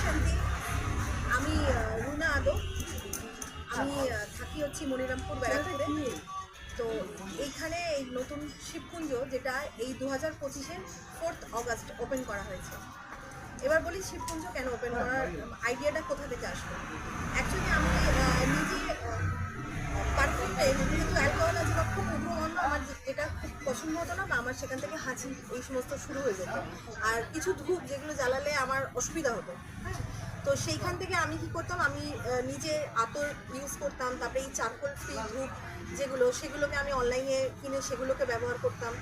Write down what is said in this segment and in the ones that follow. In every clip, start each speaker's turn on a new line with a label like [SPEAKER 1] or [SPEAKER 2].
[SPEAKER 1] শান্তি। আমি রুনা আদো। আমি থাকি হচ্ছে মনিরামপুর ব্যারাকপুরে। তো এইখানে এই নতুন শিবকুঞ্জ যেটা এই 2025-এর 4th অগাস্ট ওপেন করা হয়েছে। এবার বলি শিবকুঞ্জ কেন ওপেন করার আইডিয়াটা কোথা থেকে আসলো। অ্যাকচুয়ালি আমি নিজে পারফিউমে যেহেতু অ্যালকোহল আছে বা খুব উগ্রগন্ধ আমার এটা খুব পছন্দ হতো না, বা আমার সেখান থেকে হাঁচি এই সমস্ত শুরু হয়ে যেত, আর কিছু ধূপ যেগুলো জ্বালালে আমার অসুবিধা হতো। হ্যাঁ, তো সেইখান থেকে আমি কি করতাম, আমি নিজে আতর ইউজ করতাম, তারপরে এই চারকোল ফ্রি ধূপ সেগুলোকে আমি অনলাইনে কিনে সেগুলোকে ব্যবহার করতাম।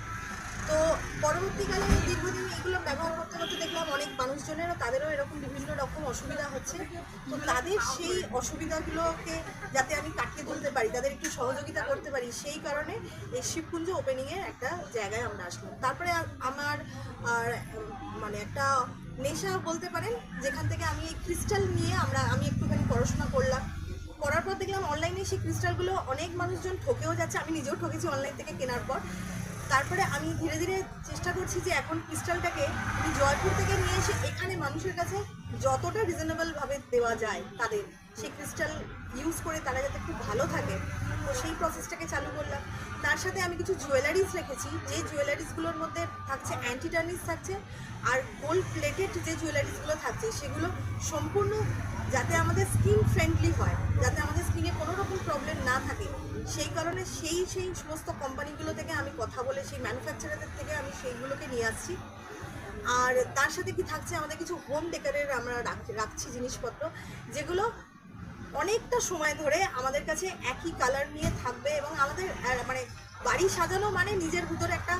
[SPEAKER 1] তো পরবর্তীকালে দীর্ঘদিন এগুলো ব্যবহার করতে করতে দেখলাম অনেক মানুষজনেরও তাদেরও এরকম বিভিন্ন রকম অসুবিধা হচ্ছে। তো তাদের সেই অসুবিধাগুলোকে যাতে আমি কাটিয়ে তুলতে পারি, তাদের একটু সহযোগিতা করতে পারি, সেই কারণে এই শিবকুঞ্জ ওপেনিংয়ের একটা জায়গায় আমরা আসলাম। তারপরে আমার মানে একটা নেশা বলতে পারেন, যেখান থেকে আমি এই ক্রিস্টাল নিয়ে আমি একটুখানি পড়াশোনা করলাম। করার পর দেখলাম অনলাইনে সেই ক্রিস্টালগুলো অনেক মানুষজন ঠকেও যাচ্ছে, আমি নিজেও ঠকেছি অনলাইন থেকে কেনার পর। তারপরে আমি ধীরে ধীরে চেষ্টা করছি যে এখন ক্রিস্টালটাকে আমি জয়পুর থেকে নিয়ে এসে এখানে মানুষের কাছে যতটা রিজনেবলভাবে দেওয়া যায় তাদের সেই ক্রিস্টাল ইউজ করে তারা যাতে খুব ভালো থাকে, তো সেই প্রসেসটাকে চালু করলাম। তার সাথে আমি কিছু জুয়েলারিজ রেখেছি, যে জুয়েলারিজগুলোর মধ্যে থাকছে অ্যান্টি টার্নিশ থাকছে, আর গোল্ড প্লেটেড যে জুয়েলারিজগুলো থাকছে সেগুলো সম্পূর্ণ যাতে আমাদের স্কিন ফ্রেন্ডলি হয়, যাতে আমাদের স্কিনে কোনো রকম প্রবলেম না থাকে, সেই কারণে সেই সমস্ত কোম্পানিগুলো থেকে আমি কথা বলে সেই ম্যানুফ্যাকচারারদের থেকে আমি সেইগুলোকে নিয়ে আসছি। আর তার সাথে কি থাকছে, আমাদের কিছু হোম ডেকারের আমরা রাখছি জিনিসপত্র, যেগুলো অনেকটা সময় ধরে আমাদের কাছে একই কালার নিয়ে থাকবে, এবং আমাদের মানে বাড়ি সাজানো মানে নিজের ভিতরে একটা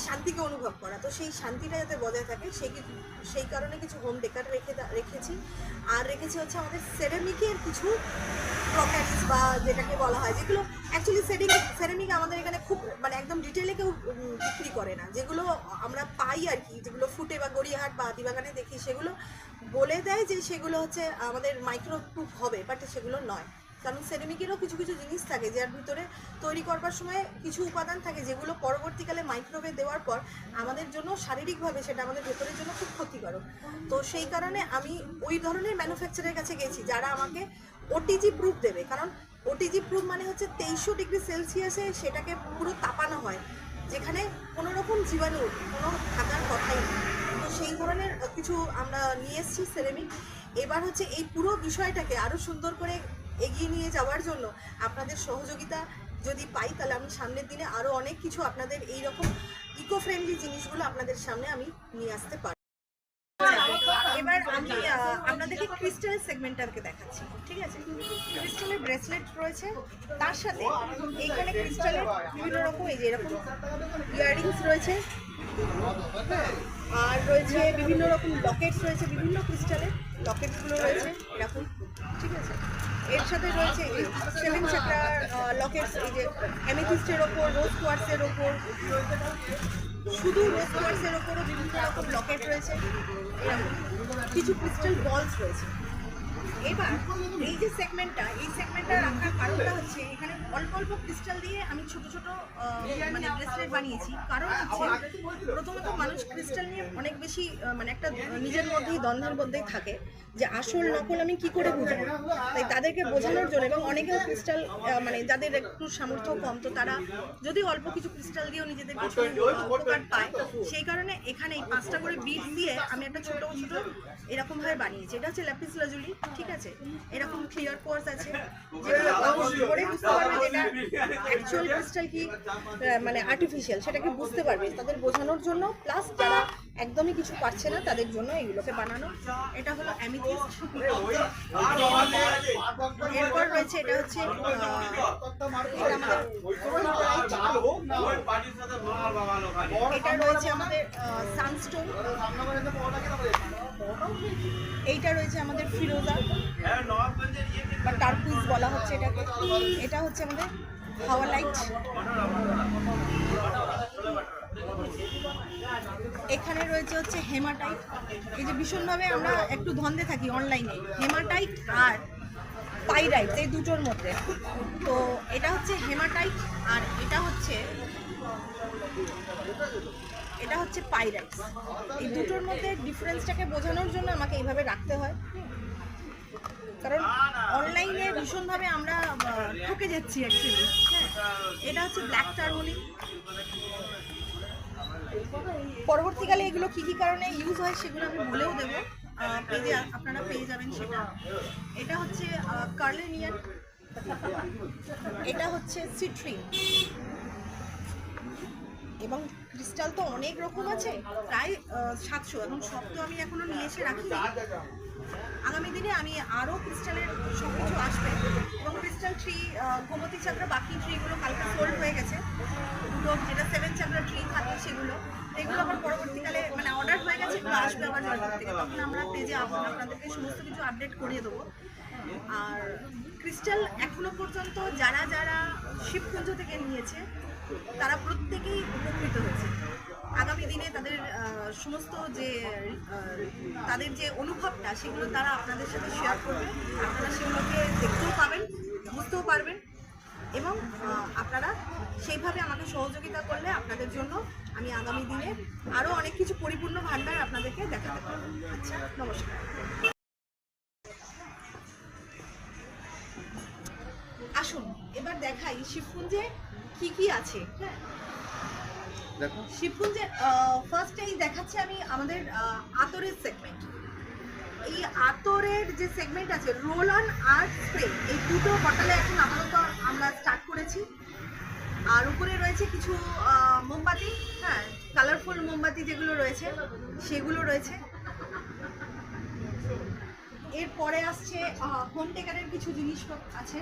[SPEAKER 1] শান্তিকে অনুভব করা, তো সেই শান্তিটা যাতে বজায় থাকে সেই কারণে কিছু হোম ডেকার রেখেছি। আর রেখেছি হচ্ছে আমাদের সেরামিকের কিছু ক্রকারিজ বা যেটাকে বলা হয়, যেগুলো অ্যাকচুয়ালি সেরামিক আমাদের এখানে খুব মানে একদম ডিটেলে কেউ বিক্রি করে না, যেগুলো আমরা পাই আর কি, যেগুলো ফুটে বা গড়িয়াহাট বা হাতিবাগানে দেখি, সেগুলো বলে দেয় যে সেগুলো হচ্ছে আমাদের মাইক্রোপ্রুফ হবে, বাট সেগুলো নয়। কারণ সেরামিকেরও কিছু কিছু জিনিস থাকে যার ভিতরে তৈরি করবার সময় কিছু উপাদান থাকে যেগুলো পরবর্তীকালে মাইক্রোওয়েভে দেওয়ার পর আমাদের জন্য শারীরিকভাবে সেটা আমাদের ভেতরের জন্য খুব ক্ষতিকারক। তো সেই কারণে আমি ওই ধরনের ম্যানুফ্যাকচারের কাছে গেছি যারা আমাকে ওটিজি প্রুফ দেবে, কারণ ওটিজি প্রুফ মানে হচ্ছে 2300 ডিগ্রি সেলসিয়াসে সেটাকে পুরো তাপানো হয়, যেখানে কোনো রকম জীবাণু কোনো থাকার কথাই নেই। তো সেই ধরনের কিছু আমরা নিয়ে এসেছি সেরামিক। এবার হচ্ছে এই পুরো বিষয়টাকে আরও সুন্দর করে এগিয়ে নিয়ে যাওয়ার জন্য আপনাদের সহযোগিতা যদি পাই, তাহলে আমি সামনের দিনে আরও অনেক কিছু আপনাদের এই রকম ইকো ফ্রেন্ডলি জিনিসগুলো আপনাদের সামনে আমি নিয়ে আসতে পারি। এবার আমি আপনাদেরকে ক্রিস্টালের সেগমেন্টটাকে দেখাচ্ছি, ঠিক আছে। ক্রিস্টালের ব্রেসলেট রয়েছে, তার সাথে এইখানে ক্রিস্টালের বিভিন্ন রকম এই যে এরকম ইয়াররিংস রয়েছে, আর রয়েছে বিভিন্ন রকম লকেটস রয়েছে, বিভিন্ন ক্রিস্টালের লকেটসগুলো রয়েছে এরকম, ঠিক আছে। এর সাথে রয়েছে এই 7 চাকরার লকেটস, এই যে অ্যামেথিস্টের ওপর, রোজ কোয়ার্টসের ওপর, শুধু রোজ কোয়ার্টসের ওপরও বিভিন্ন রকম লকেট রয়েছে, এরকম কিছু ক্রিস্টাল বলস রয়েছে। এবার এই যে সেগমেন্টটা, এই সেগমেন্টটা রাখার কারণটা হচ্ছে এখানে অল্প অল্প ক্রিস্টাল দিয়ে আমি ছোট ছোট মানে ব্রেসলেট বানিয়েছি। কারণ হচ্ছে প্রথমত মানুষ ক্রিস্টাল নিয়ে অনেক বেশি মানে একটা নিজের মধ্যেই দ্বন্দ্বের মধ্যেই থাকে যে আসল নকল আমি কি করে বুঝবো, তাই তাদেরকে বোঝানোর জন্য, এবং অনেকেও ক্রিস্টাল মানে যাদের একটু সামর্থ্য কম, তো তারা যদি অল্প কিছু ক্রিস্টাল দিয়েও নিজেদের কিছু উপকার পায়, সেই কারণে এখানে এই 5টা করে বিট দিয়ে আমি একটা ছোট ছোট এরকম ভাবে বানিয়েছি। এটা হচ্ছে ল্যাপিস লাজুলি, ঠিক আছে। এরকম ক্লিয়ার কোয়ার্টজ আছে, যেগুলো পরে বুঝতে পারবে যেটা অ্যাকচুয়াল ক্রিস্টাল কি মানে আর্টিফিশিয়াল, সেটাকে বুঝতে পারবে, তাদের বোঝানোর জন্য, প্লাস যারা একদমই কিছু পারছে না তাদের জন্য এগুলোকে বানানো। এটা হলো অ্যামিথিস্ট। এরপর রয়েছে এটা হচ্ছে এটা রয়েছে আমাদের সানস্টোন, এইটা রয়েছে আমাদের ফিরোজা বা টার্কুইজ বলা হচ্ছে এটাকে। এটা হচ্ছে আমাদের হাওয়া লাইট। এখানে রয়েছে হচ্ছে হেমাটাইট। এই যে ভীষণভাবে আমরা একটু ধন্দে থাকি অনলাইনে হেমাটাইট আর পাইরাইট, এই দুটোর মধ্যে। তো এটা হচ্ছে হেমাটাইট, আর এটা হচ্ছে এটা হচ্ছে পাইরাইট। এই দুটোর মধ্যে ডিফারেন্সটাকে বোঝানোর জন্য আমাকে এইভাবে রাখতে হয়, কারণ অনলাইনে ভীষণভাবে আমরা ঠকে যাচ্ছি অ্যাকচুয়ালি। হ্যাঁ, এটা হচ্ছে ব্ল্যাক টারমোলিন। পরবর্তীকালে এগুলো কী কী কারণে ইউজ হয় সেগুলো আমি বলেও দেবো, পেজে আপনারা পেয়ে যাবেন সেটা। এটা হচ্ছে কার্লেনিয়ান, এটা হচ্ছে সিট্রিন। এবং ক্রিস্টাল তো অনেক রকম আছে, প্রায় 700, এবং সব তো আমি এখনো নিয়ে এসে রাখিনি। আগামী দিনে আমি আরও ক্রিস্টালের সব কিছু আসবে। এবং ক্রিস্টাল ট্রি, গোমতী চাকরা, বাকি ট্রিগুলো কালকে সোল্ড হয়ে গেছে। দুটো যেটা 7 চাকরা ট্রি থাকে সেগুলো, এগুলো আবার পরবর্তীকালে মানে অর্ডার হয়ে গেছে, এগুলো আসবে আবার জয়পুর থেকে। তখন আমরা পেজে আপনাদেরকে সমস্ত কিছু আপডেট করিয়ে দেবো। আর ক্রিস্টাল এখনো পর্যন্ত যারা যারা শিবকুঞ্জ থেকে নিয়েছে তারা প্রত্যেকেই উপকৃত হয়েছে। আগামী দিনে তাদের সমস্ত যে তাদের যে অনুভবটা সেগুলো তারা আপনাদের সাথে শেয়ার করবে। আপনারা সেগুলোকে দেখতেও পাবেন, বুঝতেও পারবেন, এবং আপনারা সেইভাবে আমাকে সহযোগিতা করলে আপনাদের জন্য আমি আগামী দিনে আরও অনেক কিছু পরিপূর্ণ ভান্ডার আপনাদেরকে দেখাতে পারবো। আচ্ছা, নমস্কার। আসুন এবার দেখাই শিবকুঞ্জে কি কি আছে। হ্যাঁ, শিবকুঞ্জে ফার্স্টেই দেখাচ্ছি আমি আমাদের আতরের সেগমেন্ট। এই আতরের যে সেগমেন্ট আছে, রোল অন আর স্প্রে, এই দুটো বটলে এখন আপাতত আমরা স্টার্ট করেছি। আর উপরে রয়েছে কিছু মোমবাতি, হ্যাঁ, কালারফুল মোমবাতি যেগুলো রয়েছে সেগুলো রয়েছে। এরপরে আসছে হোম টেকারের কিছু জিনিস আছে।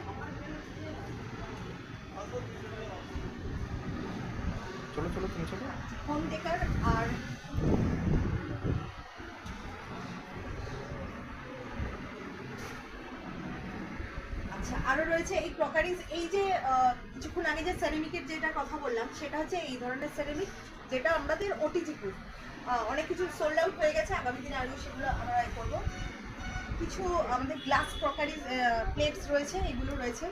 [SPEAKER 1] হোম টেকার, আর আচ্ছা আরো রয়েছে এই ক্রকারিজ। এই যে কিছুক্ষণ আগে যে সেরামিকের যেটা কথা বললাম সেটা হচ্ছে এই ধরনের সেরামিক, যেটা আমাদের ওটিজি প্রুফ। অনেক কিছু সোল্ড আউট হয়ে গেছে, আগামী দিনে আরও সেগুলো আমরা করবো। কিছু আমাদের গ্লাস ক্রকারি প্লেটস রয়েছে, এগুলো রয়েছে।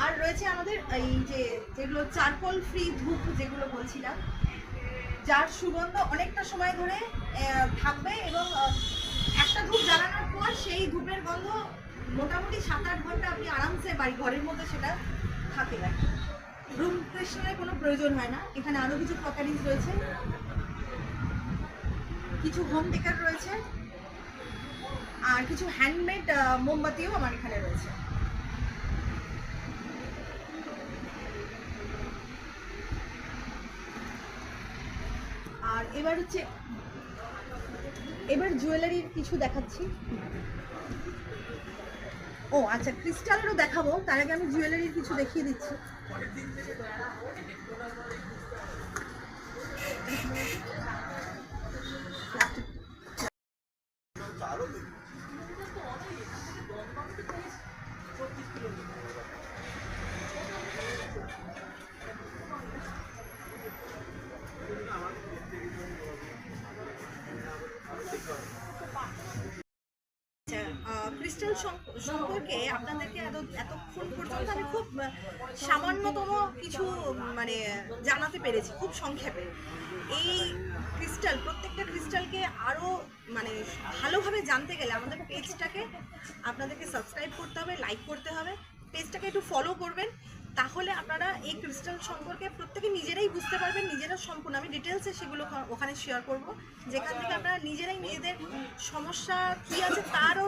[SPEAKER 1] আর রয়েছে আমাদের এই যে যেগুলো চারকোল ফ্রি ধূপ যেগুলো বলছিলাম, যার সুগন্ধ অনেকটা সময় ধরে থাকবে, এবং একটা ধূপ জ্বালানোর পর সেই ধূপের গন্ধ মোটামুটি 7-8 ঘন্টা আপনি আরামসে বাড়ি ঘরের মধ্যে সেটা থাকে। রুম ফ্রেশনারের কোনো প্রয়োজন হয় না। এখানে আরও কিছু ক্রকারিজ রয়েছে, কিছু হোম টেকার রয়েছে, আর কিছু হ্যান্ডমেড মোমবাতিও আমার এখানে রয়েছে। আর এবার জুয়েলারির কিছু দেখাচ্ছি। ও আচ্ছা, ক্রিস্টালেরও দেখাবো, তার আগে আমি জুয়েলারির কিছু দেখিয়ে দিচ্ছি। ক্রিস্টাল সম্পর্কে আপনাদেরকে এতক্ষণ পর্যন্ত আমি খুব সামান্যতম কিছু মানে জানাতে পেরেছি, খুব সংক্ষেপে। এই ক্রিস্টাল, প্রত্যেকটা ক্রিস্টালকে আরও মানে ভালোভাবে জানতে গেলে আমাদের পেজটাকে আপনাদেরকে সাবস্ক্রাইব করতে হবে, লাইক করতে হবে, পেজটাকে একটু ফলো করবেন। তাহলে আপনারা এই ক্রিস্টাল সম্পর্কে প্রত্যেকে নিজেরাই বুঝতে পারবেন, নিজেরা সম্পূর্ণ। আমি ডিটেলসে সেগুলো ওখানে শেয়ার করব, যেখান থেকে আপনারা নিজেরাই নিজেদের সমস্যা কী আছে তারও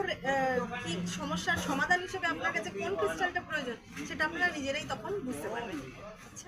[SPEAKER 1] কী সমস্যার সমাধান হিসেবে আপনার কাছে কোন ক্রিস্টালটা প্রয়োজন সেটা আপনারা নিজেরাই তখন বুঝতে পারবেন। আচ্ছা।